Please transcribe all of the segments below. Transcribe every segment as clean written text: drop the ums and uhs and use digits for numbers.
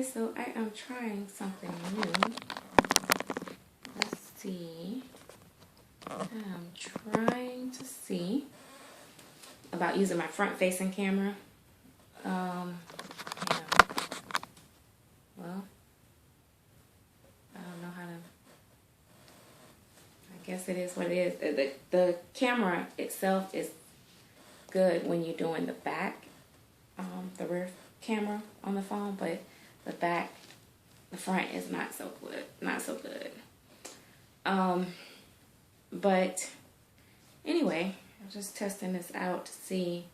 guys, so I am trying something new. Let's see. I'm trying to see about using my front facing camera. Yeah. Well, I don't know how to, I guess it is what it is. The camera itself is good when you're doing the back, the rear camera on the phone, but the front is not so good. But anyway, I'm just testing this out to see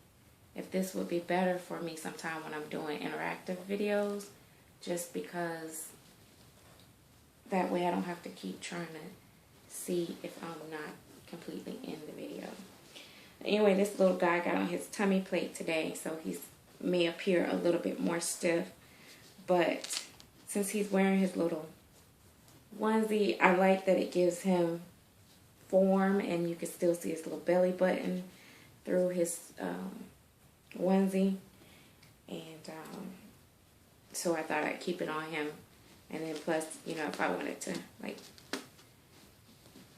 if this would be better for me sometime when I'm doing interactive videos, just because that way I don't have to keep trying to see if I'm not completely in the video. Anyway, this little guy got on his tummy plate today, so he may appear a little bit more stiff, but since he's wearing his little onesie, I like that it gives him form, and you can still see his little belly button through his onesie, and so I thought I'd keep it on him. And then plus, you know, if I wanted to like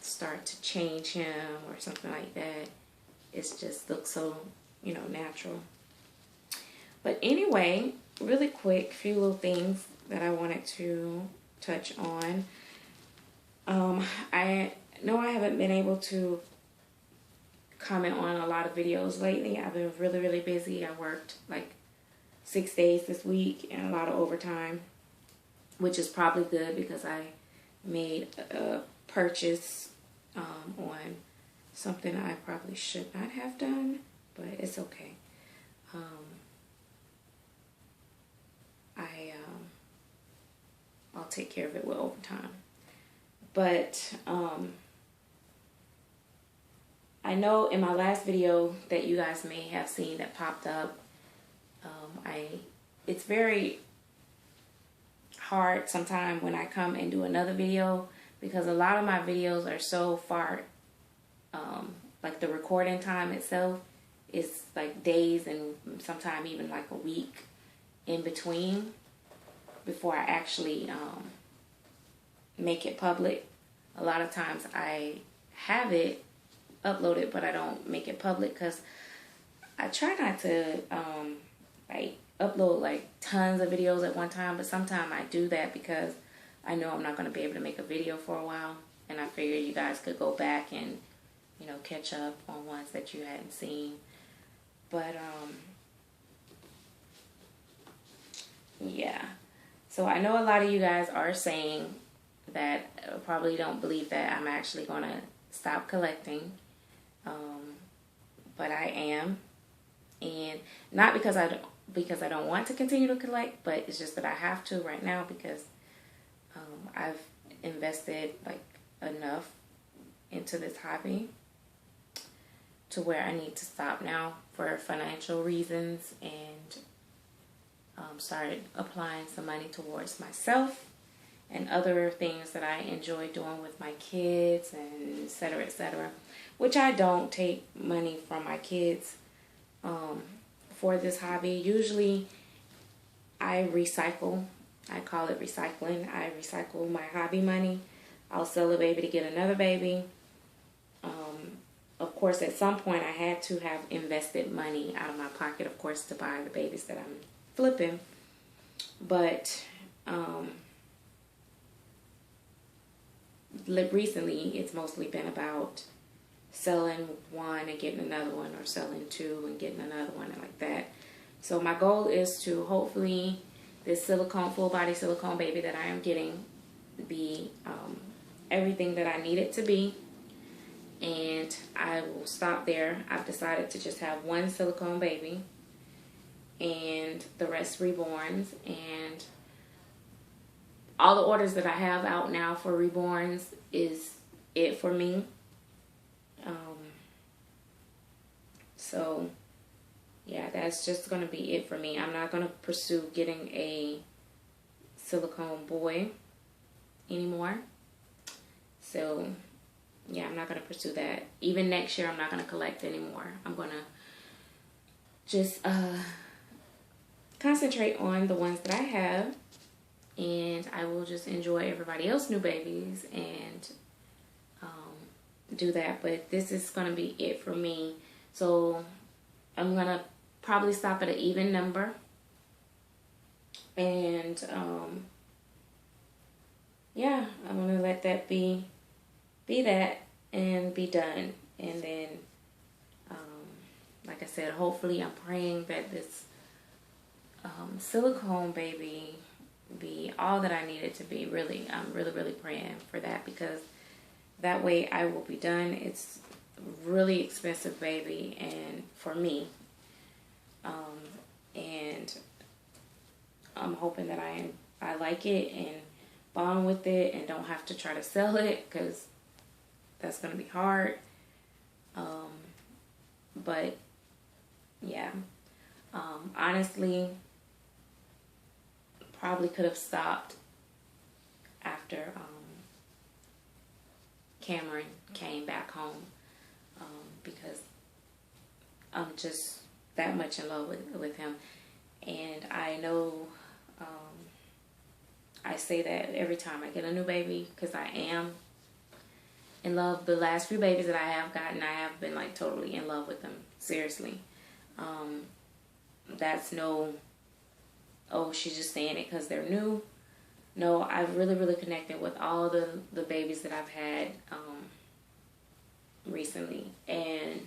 start to change him or something like that, it just looks so, you know, natural. But anyway, really quick, few little things that I wanted to touch on. I know I haven't been able to comment on a lot of videos lately. I've been really busy. I worked like 6 days this week and a lot of overtime, which is probably good because I made a purchase on something I probably should not have done, but it's okay. I'll take care of it with overtime. But I know in my last video that you guys may have seen that popped up, it's very hard sometimes when I come and do another video, because a lot of my videos are so far, like the recording time itself is like days and sometimes even like a week in between before I actually make it public. A lot of times I have it uploaded, but I don't make it public because I try not to like upload like tons of videos at one time, but sometimes I do that because I know I'm not going to be able to make a video for a while, and I figure you guys could go back and, you know, catch up on ones that you hadn't seen. But yeah, so I know a lot of you guys are saying that probably don't believe that I'm actually going to stop collecting, but I am, and not because I don't want to continue to collect, but it's just that I have to right now because I've invested like enough into this hobby to where I need to stop now for financial reasons, and started applying some money towards myself and other things that I enjoy doing with my kids, and etc., which I don't take money from my kids for this hobby. Usually I recycle. I call it recycling. I recycle my hobby money. I'll sell a baby to get another baby. Of course, at some point I had to have invested money out of my pocket, of course, to buy the babies that I'm flipping. But recently it's mostly been about selling one and getting another one, or selling two and getting another one, and like that. So my goal is to hopefully this full body silicone baby that I am getting be everything that I need it to be, and I will stop there. I've decided to just have one silicone baby and the rest reborns, and all the orders that I have out now for reborns is it for me. So yeah, that's just going to be it for me. I'm not going to pursue getting a silicone boy anymore. So yeah, I'm not going to pursue that. Even next year, I'm not going to collect anymore. I'm going to just concentrate on the ones that I have and I will just enjoy everybody else's new babies and do that. But this is going to be it for me. So I'm going to probably stop at an even number. And yeah, I'm going to let that be that and be done. And then like I said, hopefully I'm praying that this silicone baby be all that I need it to be. Really, I'm really praying for that, because that way I will be done. It's a really expensive baby, and for me, and I'm hoping that I like it and bond with it and don't have to try to sell it, because that's going to be hard. But yeah, honestly, probably could have stopped after Cameron came back home, because I'm just that much in love with him. And I know I say that every time I get a new baby, because I am in love. The last few babies that I have gotten, I have been like totally in love with them. Seriously. That's no, oh, she's just saying it because they're new. No, I've really connected with all the babies that I've had recently. And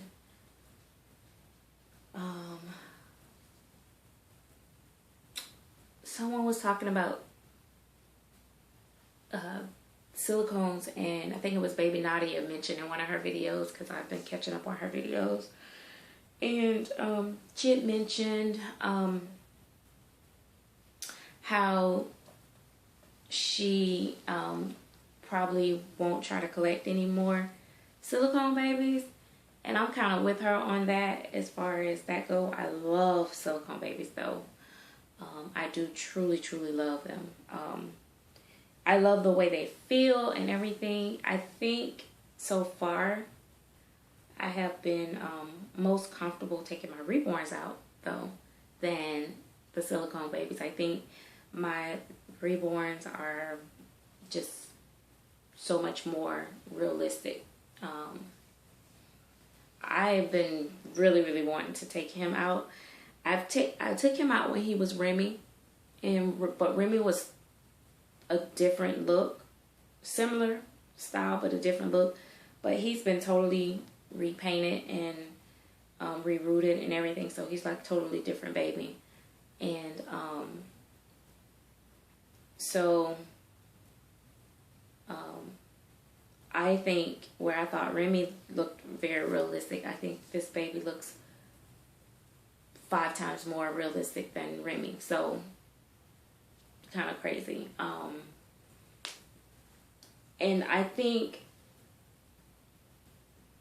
someone was talking about silicones, and I think it was Baby Nadia mentioned in one of her videos, because I've been catching up on her videos. And she had mentioned how she probably won't try to collect any more silicone babies. And I'm kind of with her on that as far as that go. I love silicone babies though. I do truly love them. I love the way they feel and everything. I think so far I have been most comfortable taking my Reborns out though than the silicone babies. I think my Reborns are just so much more realistic. I've been really wanting to take him out. I took him out when he was Remy, but Remy was a different look, similar style but a different look. But he's been totally repainted and rerooted and everything, so he's like totally different baby. And so I think where I thought Remy looked very realistic, I think this baby looks 5 times more realistic than Remy. So kind of crazy. And I think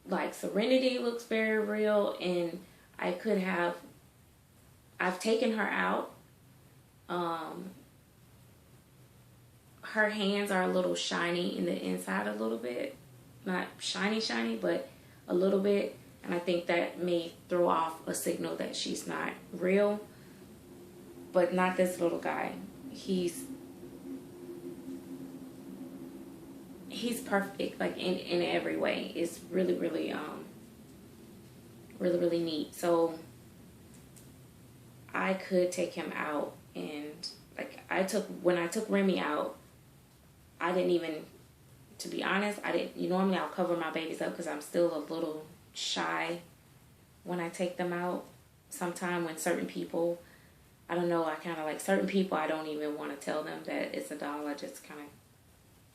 like Serenity looks very real, and I've taken her out. Her hands are a little shiny in the inside a little bit. Not shiny, but a little bit. And I think that may throw off a signal that she's not real. But not this little guy. He's perfect, like in every way. It's really neat. So I could take him out, and like when I took Remy out, I didn't even, to be honest, normally I'll cover my babies up because I'm still a little shy when I take them out. Sometimes when certain people, I don't know, I kind of like certain people, I don't even want to tell them that it's a doll. I just kind of,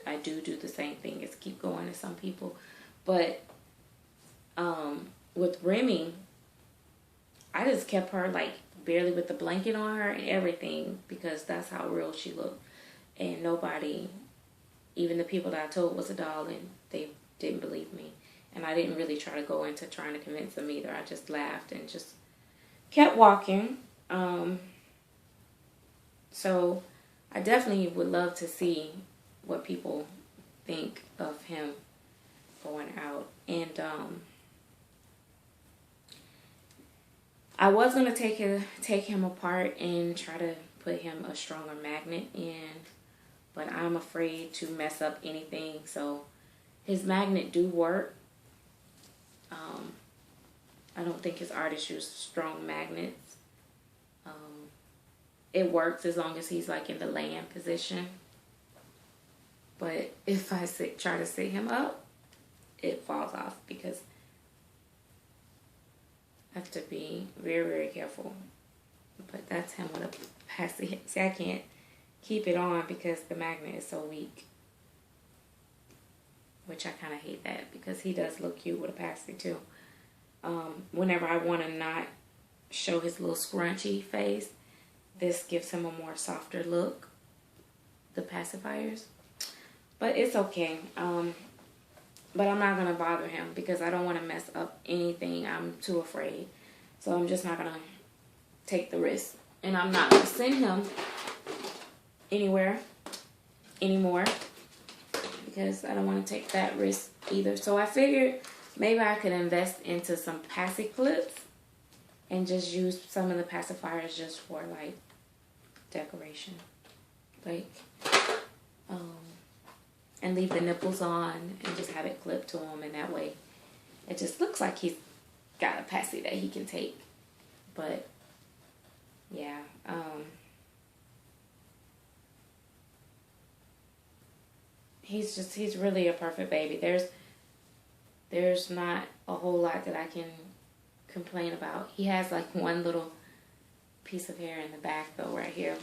I do the same thing as keep going to some people. But with Remy, I just kept her like barely with the blanket on her and everything, because that's how real she looked. And nobody, even the people that I told was a doll, and they didn't believe me. And I didn't really try to go into trying to convince them either. I just laughed and just kept walking. So I definitely would love to see what people think of him going out. And I was going to take him apart and try to put him a stronger magnet in, but I'm afraid to mess up anything. So his magnet do work. I don't think his artist used strong magnets. It works as long as he's like in the laying position. But if I try to sit him up, it falls off because I have to be very, very careful. But that's him with a passy. See, I can't keep it on because the magnet is so weak. Which I kind of hate that because he does look cute with a passy too. Whenever I want to not show his little scrunchy face, this gives him a more softer look, the pacifiers. But it's okay. But I'm not going to bother him because I don't want to mess up anything. I'm too afraid. So I'm just not going to take the risk. And I'm not going to send him anywhere anymore because I don't want to take that risk either. So I figured maybe I could invest into some passy clips and just use some of the pacifiers just for like decoration. Like, and leave the nipples on and just have it clipped to him, and that way it just looks like he's got a passy that he can take. But yeah, he's really a perfect baby. There's not a whole lot that I can complain about. He has like one little piece of hair in the back though, right here,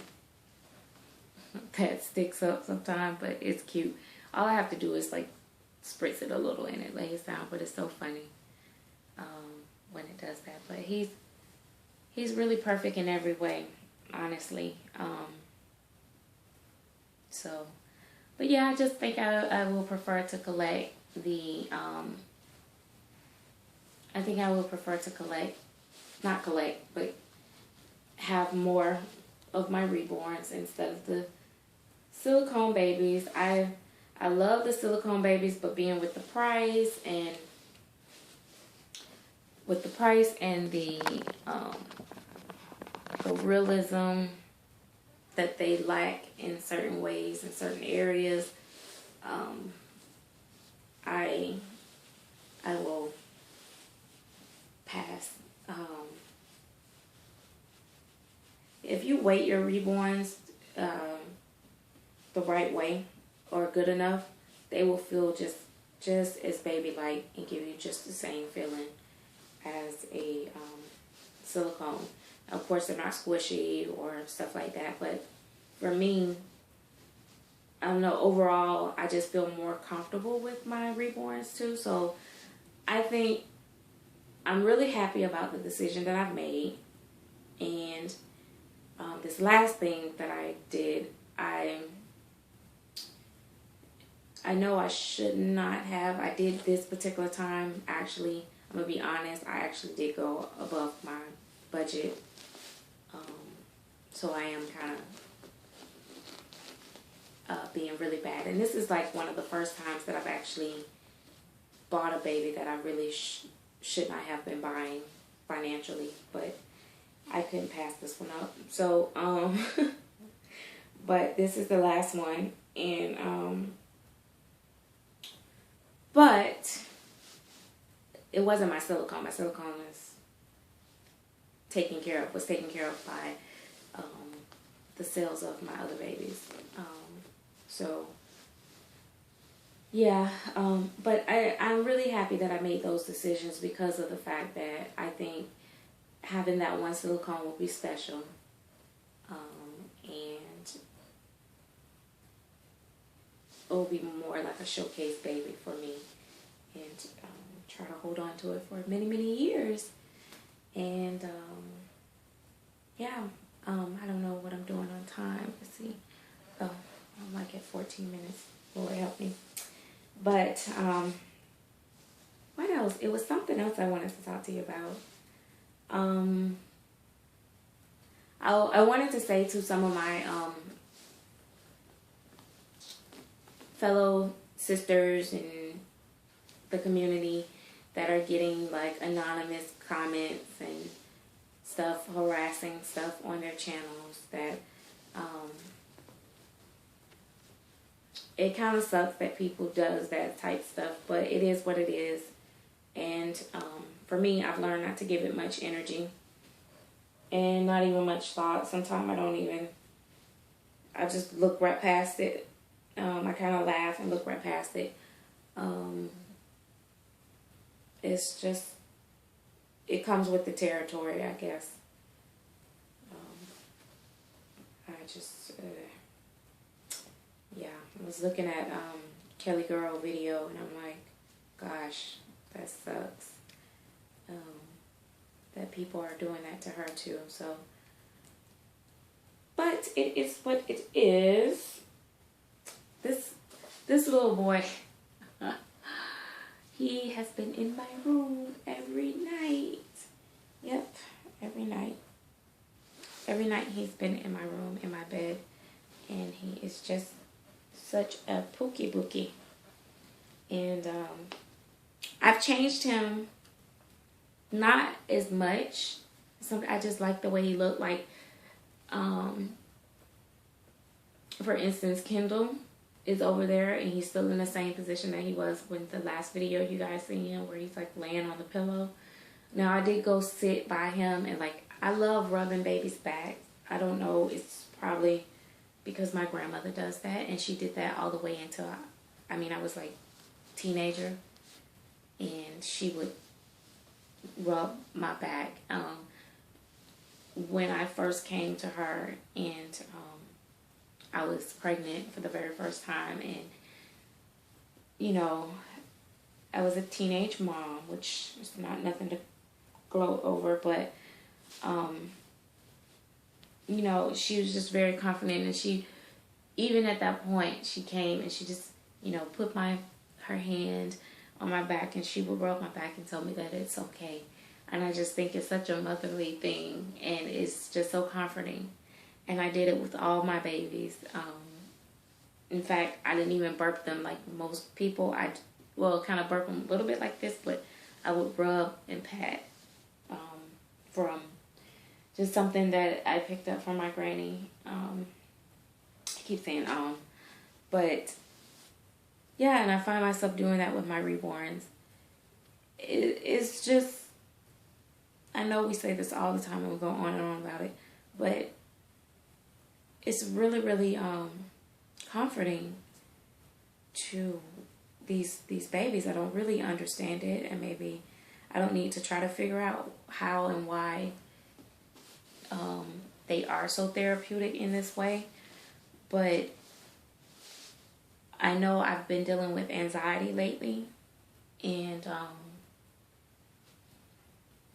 that sticks up sometimes, but it's cute. All I have to do is like spritz it a little and it lays down, but it's so funny when it does that. But he's really perfect in every way, honestly. So, but yeah, I just think I will prefer to collect the, I think I would prefer to not collect, but have more of my Reborns instead of the silicone babies. I love the silicone babies, but being with the price and the realism that they lack in certain ways, in certain areas, I will pass. If you weight your Reborns the right way or good enough, they will feel just as baby-like and give you just the same feeling as a silicone. Of course, they're not squishy or stuff like that, but for me, I don't know, overall, I just feel more comfortable with my Reborns too. So I think I'm really happy about the decision that I've made. And this last thing that I did, I know I should not have. I did this particular time, actually, I'm going to be honest, I actually did go above my budget. So I am kind of being really bad. And this is like one of the first times that I've actually bought a baby that I really should not have been buying financially. But I couldn't pass this one up. So, but this is the last one. And, but it wasn't my silicone. My silicone was taken care of by the sales of my other babies. So yeah, but I'm really happy that I made those decisions because of the fact that I think having that one silicone will be special. And it will be more like a showcase baby for me. And try to hold on to it for many, many years. And yeah, I don't know what I'm doing on time. Let's see. Oh, I'm like at 14 minutes. Lord help me. But what else? It was something else I wanted to talk to you about. I wanted to say to some of my fellow sisters in the community that are getting like anonymous comments and stuff, harassing stuff on their channels, that it kind of sucks that people does that type stuff, but it is what it is. And for me, I've learned not to give it much energy and not even much thought. Sometimes I just look right past it. I kind of laugh and look right past it. It's just, it comes with the territory, I guess. Yeah, I was looking at Kelly Girl video, and I'm like, gosh, that sucks. That people are doing that to her too. So, but it is what it is. This little boy, he has been in my room every night. Yep, every night. Every night he's been in my room, in my bed, and he is just such a pookie bookie. And I've changed him, not as much. I just like the way he looked. Like, for instance, Kendall is over there, and he's still in the same position that he was when the last video you guys seen him, where he's like laying on the pillow. Now, I did go sit by him, and like, I love rubbing baby's back. I don't know, it's probably because my grandmother does that, and she did that all the way until I was like teenager, and she would rub my back. When I first came to her, and I was pregnant for the very first time, and you know, I was a teenage mom, which is not nothing to gloat over, but you know, she was just very confident, and she, even at that point, she came and she just, you know, put her hand on my back, and she would rub my back and tell me that it's okay. And I just think it's such a motherly thing, and it's just so comforting. And I did it with all my babies. In fact, I didn't even burp them like most people. Kind of burp them a little bit like this, but I would rub and pat from just something that I picked up from my granny. I keep saying but yeah, and I find myself doing that with my reborns. It's just, I know we say this all the time and we go on and on about it, but it's really, really comforting to these babies. I don't really understand it, and maybe I don't need to try to figure out how and why they are so therapeutic in this way. But I know I've been dealing with anxiety lately, and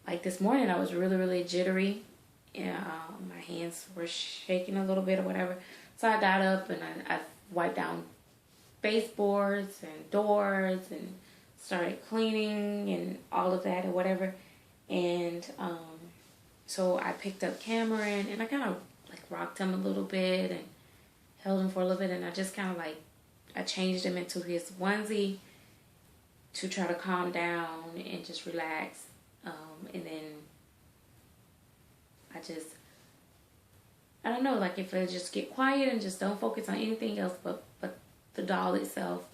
like this morning I was really, really jittery, and my hands were shaking a little bit or whatever. So I got up and I wiped down baseboards and doors and started cleaning and all of that or whatever. And so I picked up Cameron, and I kind of like rocked him a little bit and held him for a little bit, and I just kind of like, I changed him into his onesie to try to calm down and just relax. And then I don't know, like if I just get quiet and just don't focus on anything else but the doll itself,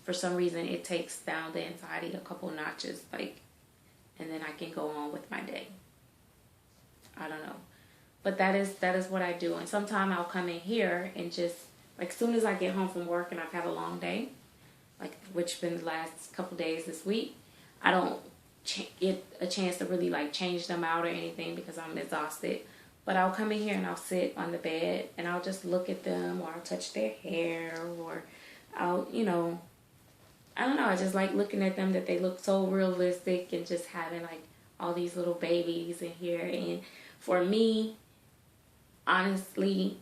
for some reason it takes down the anxiety a couple notches, like, and then I can go on with my day. I don't know. But that is what I do. And sometimes I'll come in here and just, like, as soon as I get home from work and I've had a long day, like, which been the last couple days this week, I don't get a chance to really, like, change them out or anything because I'm exhausted. But I'll come in here and I'll sit on the bed and I'll just look at them, or I'll touch their hair, or I'll, you know, I don't know, I just like looking at them, that they look so realistic, and just having like all these little babies in here. And for me, honestly,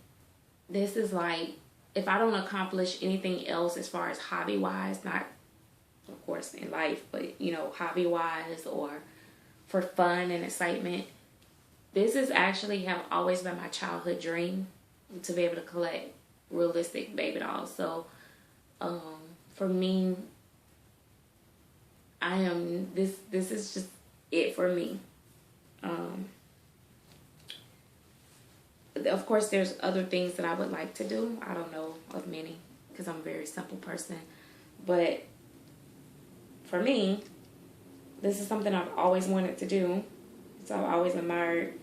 this is like, if I don't accomplish anything else as far as hobby wise, not of course in life, but you know, hobby wise or for fun and excitement, this is actually have always been my childhood dream, to be able to collect realistic baby dolls. So for me, this is just it for me. of course, there's other things that I would like to do. I don't know of many because I'm a very simple person. But for me, this is something I've always wanted to do. So I've always admired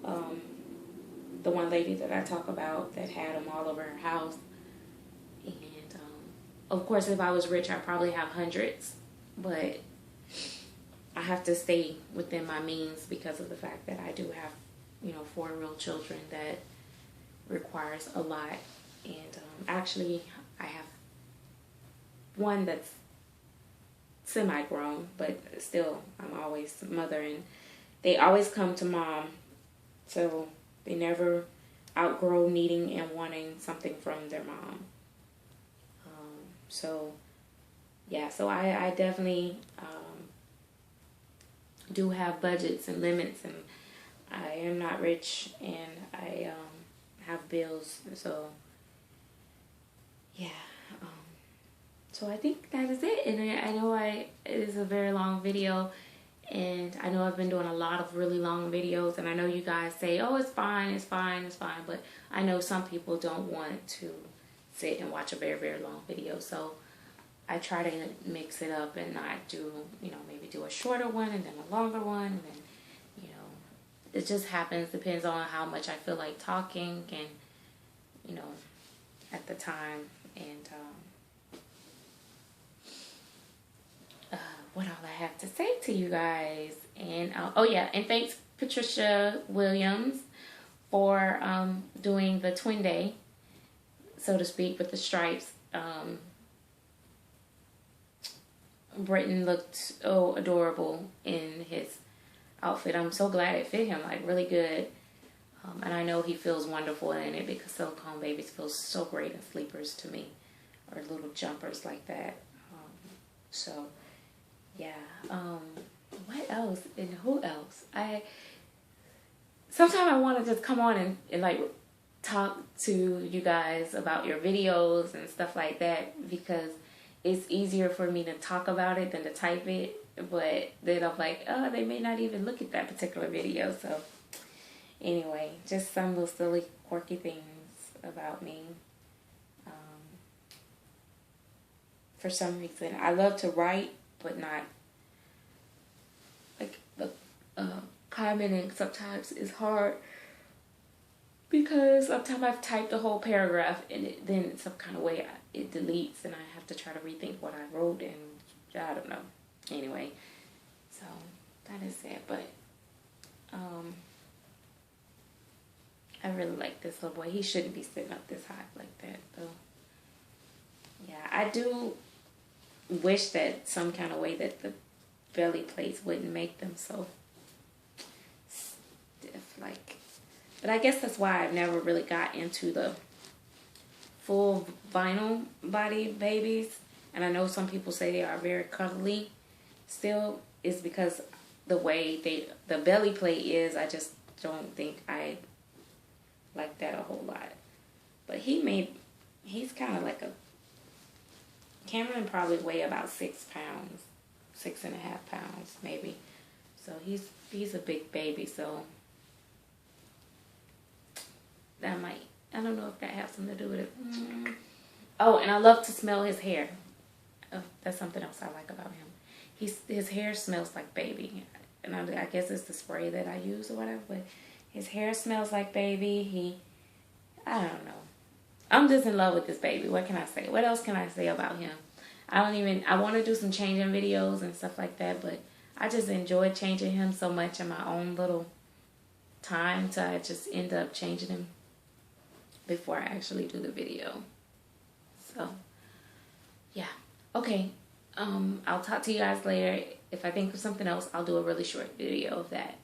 the one lady that I talk about that had them all over her house. And of course, if I was rich, I'd probably have hundreds. But I have to stay within my means because of the fact that I do have, 4 real children that requires a lot. And actually, I have one that's semi-grown, but still, I'm always mother, and they always come to mom. So they never outgrow needing and wanting something from their mom. So I definitely do have budgets and limits, and I am not rich, and I have bills. So yeah. So I think that is it. And I know it is a very long video, and I know I've been doing a lot of really long videos, and I know you guys say, oh, it's fine, it's fine, it's fine. But I know some people don't want to sit and watch a very, very long video. So I try to mix it up and not do, maybe do a shorter one and then a longer one. And then, it just happens, depends on how much I feel like talking and, at the time. And what all I have to say to you guys. And and thanks Patricia Williams for doing the twin day, so to speak, with the stripes. Britton looked so adorable in his outfit. I'm so glad it fit him like really good. And I know he feels wonderful in it because silicone babies feel so great in sleepers to me, or little jumpers like that. So yeah. What else? And who else? Sometimes I want to just come on and like talk to you guys about your videos and stuff like that, because it's easier for me to talk about it than to type it. But then I'm like, oh, they may not even look at that particular video. So anyway, just some little silly, quirky things about me. For some reason, I love to write, but not like the commenting sometimes is hard, because sometimes I've typed the whole paragraph and then in some kind of way it deletes, and I have to try to rethink what I wrote, and I don't know. Anyway, so that is it. But I really like this little boy. He shouldn't be sitting up this high like that, though. Yeah, I do wish that some kind of way that the belly plates wouldn't make them so stiff, like. But I guess that's why I've never really got into the full vinyl body babies. And I know some people say they are very cuddly still, is because the way the belly plate is, I just don't think I like that a whole lot. But he's kind of like Cameron probably weigh about 6 pounds, 6.5 pounds maybe. So he's a big baby, so that might, I don't know if that has something to do with it. Oh, and I love to smell his hair. Oh, that's something else I like about him. His hair smells like baby. And I guess it's the spray that I use or whatever, but his hair smells like baby. I don't know. I'm just in love with this baby. What can I say? What else can I say about him? I want to do some changing videos and stuff like that, but I just enjoy changing him so much in my own little time, so I just end up changing him before I actually do the video. So, yeah. Okay. I'll talk to you guys later. If I think of something else, I'll do a really short video of that.